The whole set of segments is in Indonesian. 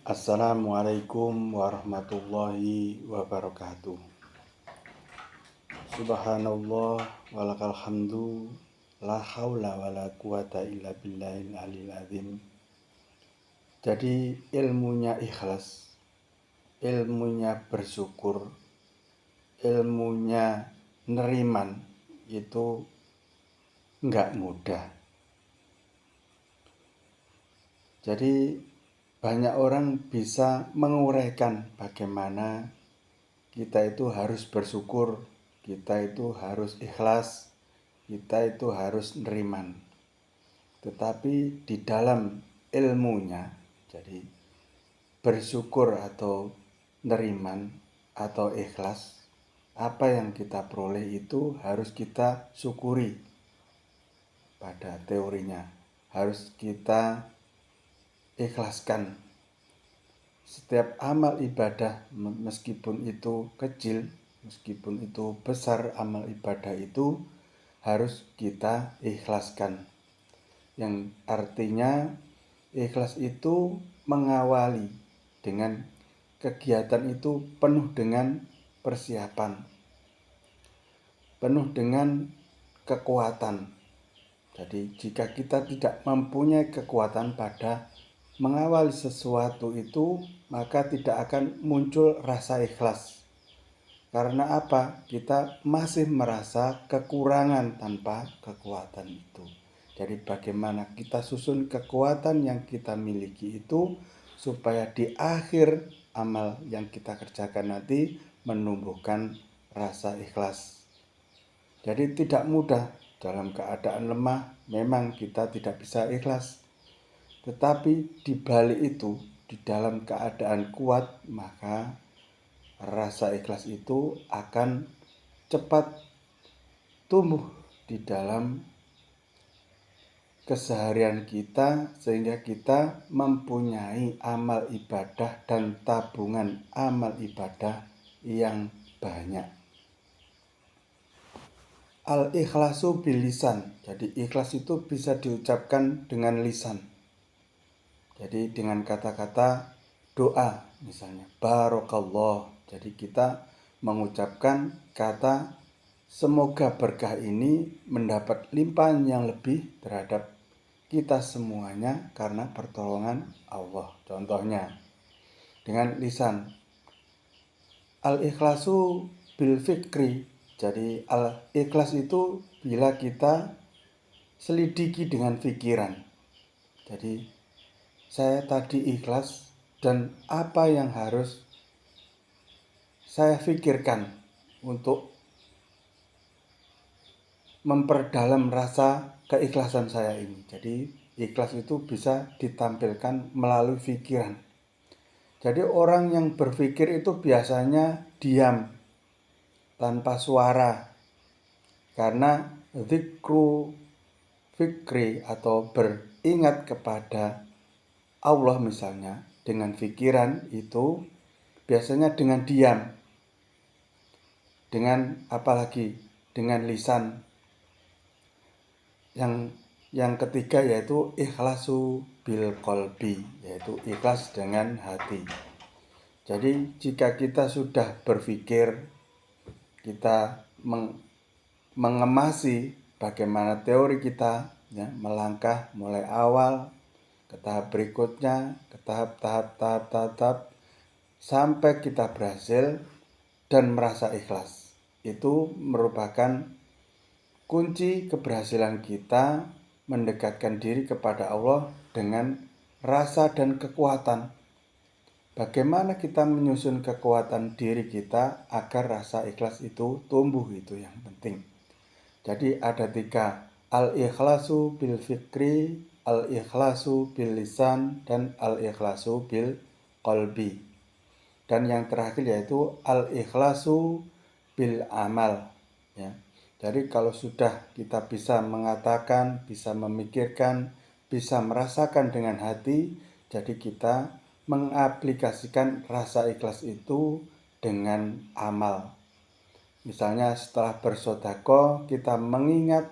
Assalamualaikum warahmatullahi wabarakatuh. Subhanallah walakal hamdu la haula wala quwata illa billahil aliyil azim. Jadi ilmunya ikhlas, ilmunya bersyukur, ilmunya neriman itu enggak mudah. Jadi banyak orang bisa menguraikan bagaimana kita itu harus bersyukur, kita itu harus ikhlas, kita itu harus neriman. Tetapi di dalam ilmunya, jadi bersyukur atau neriman atau ikhlas, apa yang kita peroleh itu harus kita syukuri pada teorinya. Harus kita ikhlaskan. Setiap amal ibadah meskipun itu kecil, meskipun itu besar, amal ibadah itu harus kita ikhlaskan. Yang artinya ikhlas itu mengawali dengan kegiatan itu penuh dengan persiapan, penuh dengan kekuatan. Jadi jika kita tidak mempunyai kekuatan pada mengawali sesuatu itu, maka tidak akan muncul rasa ikhlas. Karena apa? Kita masih merasa kekurangan tanpa kekuatan itu. Jadi bagaimana kita susun kekuatan yang kita miliki itu supaya di akhir amal yang kita kerjakan nanti menumbuhkan rasa ikhlas. Jadi tidak mudah dalam keadaan lemah, memang kita tidak bisa ikhlas. Tetapi di balik itu, di dalam keadaan kuat, maka rasa ikhlas itu akan cepat tumbuh di dalam keseharian kita sehingga kita mempunyai amal ibadah dan tabungan amal ibadah yang banyak. Al-ikhlasu bil lisan. Jadi ikhlas itu bisa diucapkan dengan lisan. Jadi dengan kata-kata doa misalnya barakallah. Jadi kita mengucapkan kata semoga berkah ini mendapat limpahan yang lebih terhadap kita semuanya karena pertolongan Allah. Contohnya dengan lisan. Al-ikhlasu bil fikri. Jadi al-ikhlas itu bila kita selidiki dengan pikiran. Jadi saya tadi ikhlas dan apa yang harus saya pikirkan untuk memperdalam rasa keikhlasan saya ini. Jadi ikhlas itu bisa ditampilkan melalui pikiran. Jadi orang yang berpikir itu biasanya diam tanpa suara. Karena zikru fikri atau beringat kepada Allah misalnya dengan pikiran itu biasanya dengan diam. Dengan apalagi dengan lisan. Yang ketiga yaitu ikhlasu bil qalbi, yaitu ikhlas dengan hati. Jadi jika kita sudah berpikir, kita mengemasi bagaimana teori kita ya, melangkah mulai awal ke tahap berikutnya, ke tahap sampai kita berhasil dan merasa ikhlas. Itu merupakan kunci keberhasilan kita mendekatkan diri kepada Allah dengan rasa dan kekuatan. Bagaimana kita menyusun kekuatan diri kita agar rasa ikhlas itu tumbuh, itu yang penting. Jadi ada 3, al-ikhlasu bil fikri, al-ikhlasu bil lisan, dan al-ikhlasu bil qalbi. Dan yang terakhir yaitu al-ikhlasu bil amal ya. Jadi kalau sudah kita bisa mengatakan, bisa memikirkan, bisa merasakan dengan hati, jadi kita mengaplikasikan rasa ikhlas itu dengan amal. Misalnya setelah bersedekah kita mengingat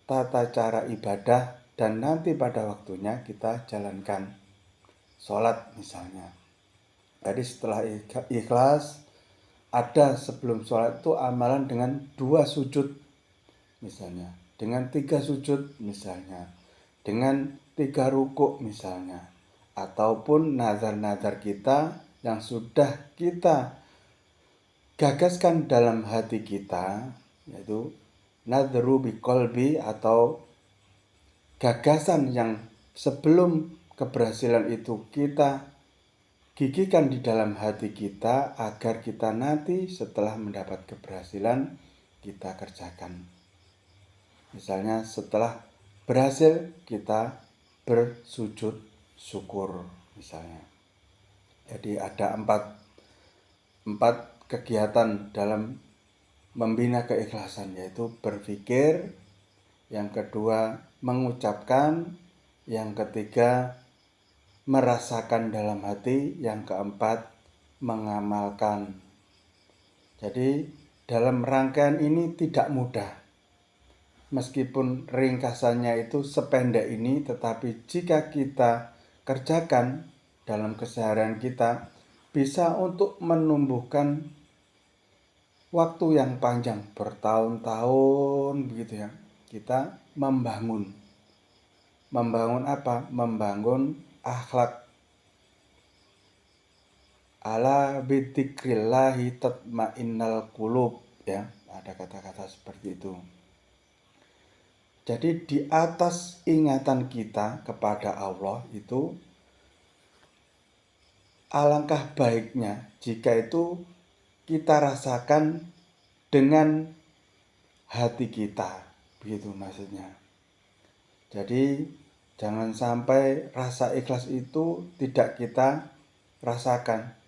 tata cara ibadah dan nanti pada waktunya kita jalankan. sholat misalnya. Jadi setelah ikhlas, ada sebelum sholat itu amalan dengan 2 sujud misalnya, dengan 3 sujud misalnya, dengan 3 rukuk misalnya, ataupun nazar-nazar kita yang sudah kita gagaskan dalam hati kita, yaitu nadru biqalbi, atau gagasan yang sebelum keberhasilan itu kita gigihkan di dalam hati kita agar kita nanti setelah mendapat keberhasilan kita kerjakan. Misalnya setelah berhasil kita bersujud syukur misalnya. Jadi ada empat kegiatan dalam membina keikhlasan, yaitu berpikir, yang kedua mengucapkan, yang ketiga merasakan dalam hati, yang keempat mengamalkan. Jadi dalam rangkaian ini tidak mudah. Meskipun ringkasannya itu sependek ini, tetapi jika kita kerjakan dalam keseharian kita, bisa untuk menumbuhkan waktu yang panjang, bertahun-tahun begitu ya. Kita membangun apa? Membangun akhlak. Ala bidzikrillahi tatmainnal qulub, ya. Ada kata-kata seperti itu. Jadi di atas ingatan kita kepada Allah itu, alangkah baiknya jika itu kita rasakan dengan hati kita, begitu maksudnya. Jadi jangan sampai rasa ikhlas itu tidak kita rasakan.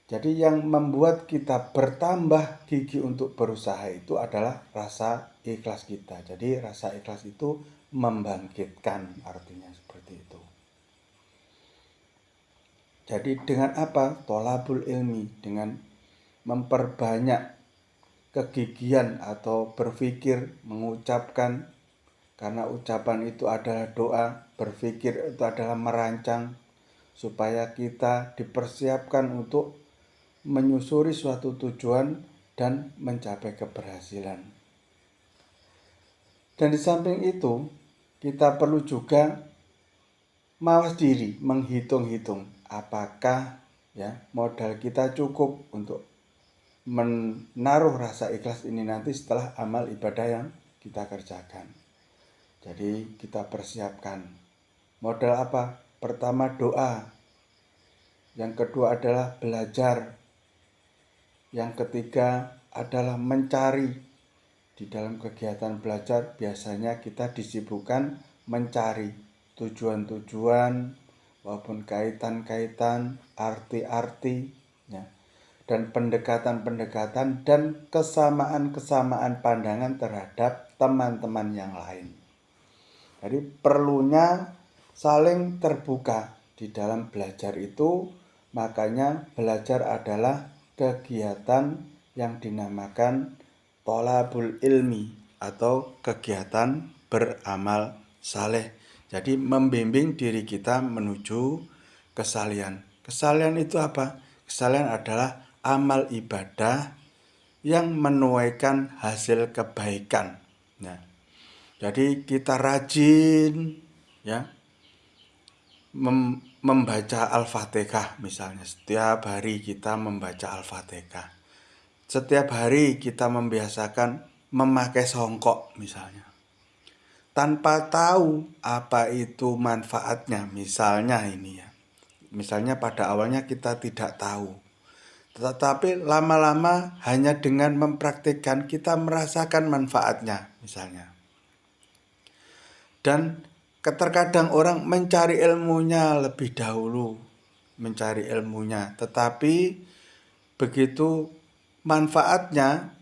Jadi yang membuat kita bertambah gigih untuk berusaha itu adalah rasa ikhlas kita. Jadi rasa ikhlas itu membangkitkan, artinya seperti itu. Jadi dengan apa? Tholabul ilmi, dengan memperbanyak kegigihan atau berpikir, mengucapkan, karena ucapan itu adalah doa, berpikir itu adalah merancang, supaya kita dipersiapkan untuk menyusuri suatu tujuan dan mencapai keberhasilan. Dan di samping itu, kita perlu juga mawas diri, menghitung-hitung apakah ya modal kita cukup untuk menaruh rasa ikhlas ini nanti setelah amal ibadah yang kita kerjakan. Jadi kita persiapkan modal apa? Pertama doa, yang kedua adalah belajar, yang ketiga adalah mencari. Di dalam kegiatan belajar biasanya kita disibukkan mencari tujuan-tujuan maupun kaitan-kaitan, arti-arti, ya, dan pendekatan-pendekatan dan kesamaan-kesamaan pandangan terhadap teman-teman yang lain. Jadi perlunya saling terbuka di dalam belajar itu, makanya belajar adalah kegiatan yang dinamakan tholabul ilmi atau kegiatan beramal saleh. Jadi membimbing diri kita menuju kesalihan. Kesalihan itu apa? Kesalihan adalah amal ibadah yang menuaikan hasil kebaikan. Nah, jadi kita rajin ya membaca Al-Fatihah misalnya. Setiap hari kita membaca Al-Fatihah. Setiap hari kita membiasakan memakai songkok misalnya. Tanpa tahu apa itu manfaatnya, misalnya ini ya. Misalnya pada awalnya kita tidak tahu. Tetapi lama-lama hanya dengan mempraktikkan kita merasakan manfaatnya misalnya. Dan terkadang orang mencari ilmunya lebih dahulu, tetapi begitu manfaatnya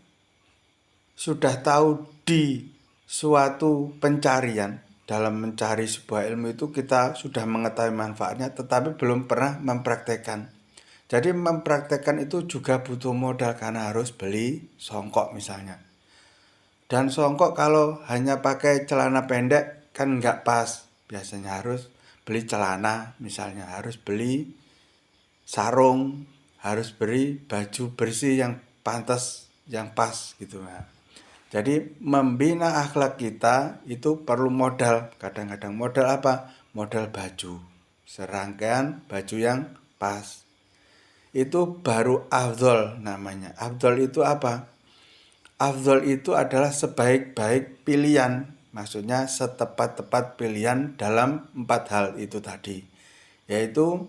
sudah tahu di suatu pencarian, dalam mencari sebuah ilmu itu kita sudah mengetahui manfaatnya tetapi belum pernah mempraktekkan. Jadi mempraktekkan itu juga butuh modal karena harus beli songkok misalnya. Dan songkok kalau hanya pakai celana pendek kan nggak pas, biasanya harus beli celana misalnya, harus beli sarung, harus beli baju bersih yang pantas, yang pas gitu. Nah, jadi membina akhlak kita itu perlu modal. Kadang-kadang modal apa? Modal baju. Serangkaian baju yang pas. Itu baru afdol namanya. Afdol itu apa? Afdol itu adalah sebaik-baik pilihan. Maksudnya setepat-tepat pilihan dalam 4 hal itu tadi. Yaitu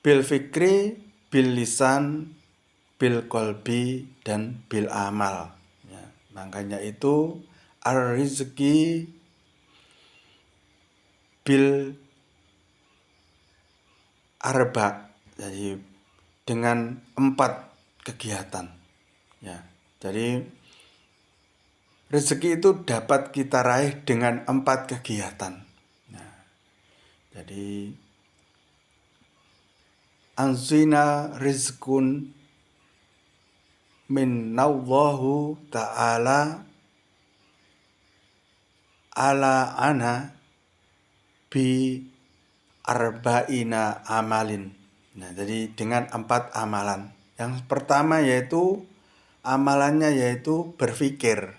bil fikri, bil lisan, bil kolbi, dan bil amal. Ya, makanya itu ar-rizki bil arba. Jadi dengan 4 kegiatan. Ya, jadi rezeki itu dapat kita raih dengan 4 kegiatan. Nah, jadi anzina rizkun minnallahu ta'ala ala ana bi arba'ina amalin. Nah, jadi dengan 4 amalan. Yang pertama yaitu amalannya yaitu berpikir.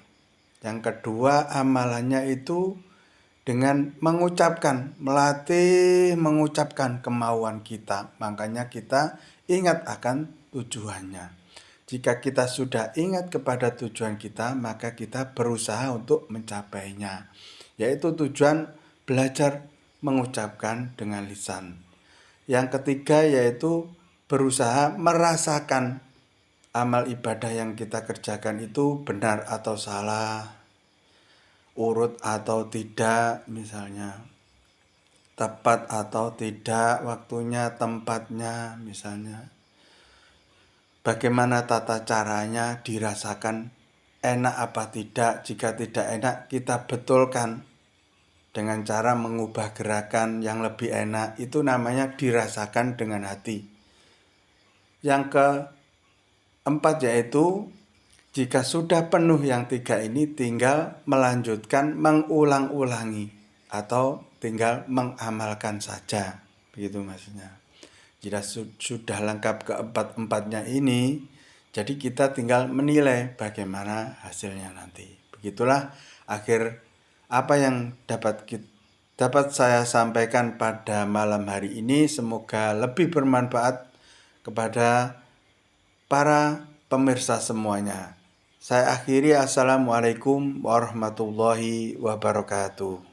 Yang kedua amalannya itu dengan mengucapkan, melatih mengucapkan kemauan kita. Makanya kita ingat akan tujuannya. Jika kita sudah ingat kepada tujuan kita, maka kita berusaha untuk mencapainya. Yaitu tujuan belajar mengucapkan dengan lisan. Yang ketiga yaitu berusaha merasakan amal ibadah yang kita kerjakan itu benar atau salah, urut atau tidak misalnya, tepat atau tidak waktunya, tempatnya misalnya. Bagaimana tata caranya dirasakan, enak apa tidak, jika tidak enak kita betulkan dengan cara mengubah gerakan yang lebih enak, itu namanya dirasakan dengan hati. Yang keempat yaitu jika sudah penuh yang 3 ini tinggal melanjutkan mengulang-ulangi atau tinggal mengamalkan saja. Begitu maksudnya. Jika sudah lengkap keempat-empatnya ini, jadi kita tinggal menilai bagaimana hasilnya nanti. Begitulah akhir apa yang dapat saya sampaikan pada malam hari ini. Semoga lebih bermanfaat kepada para pemirsa semuanya. Saya akhiri, assalamualaikum warahmatullahi wabarakatuh.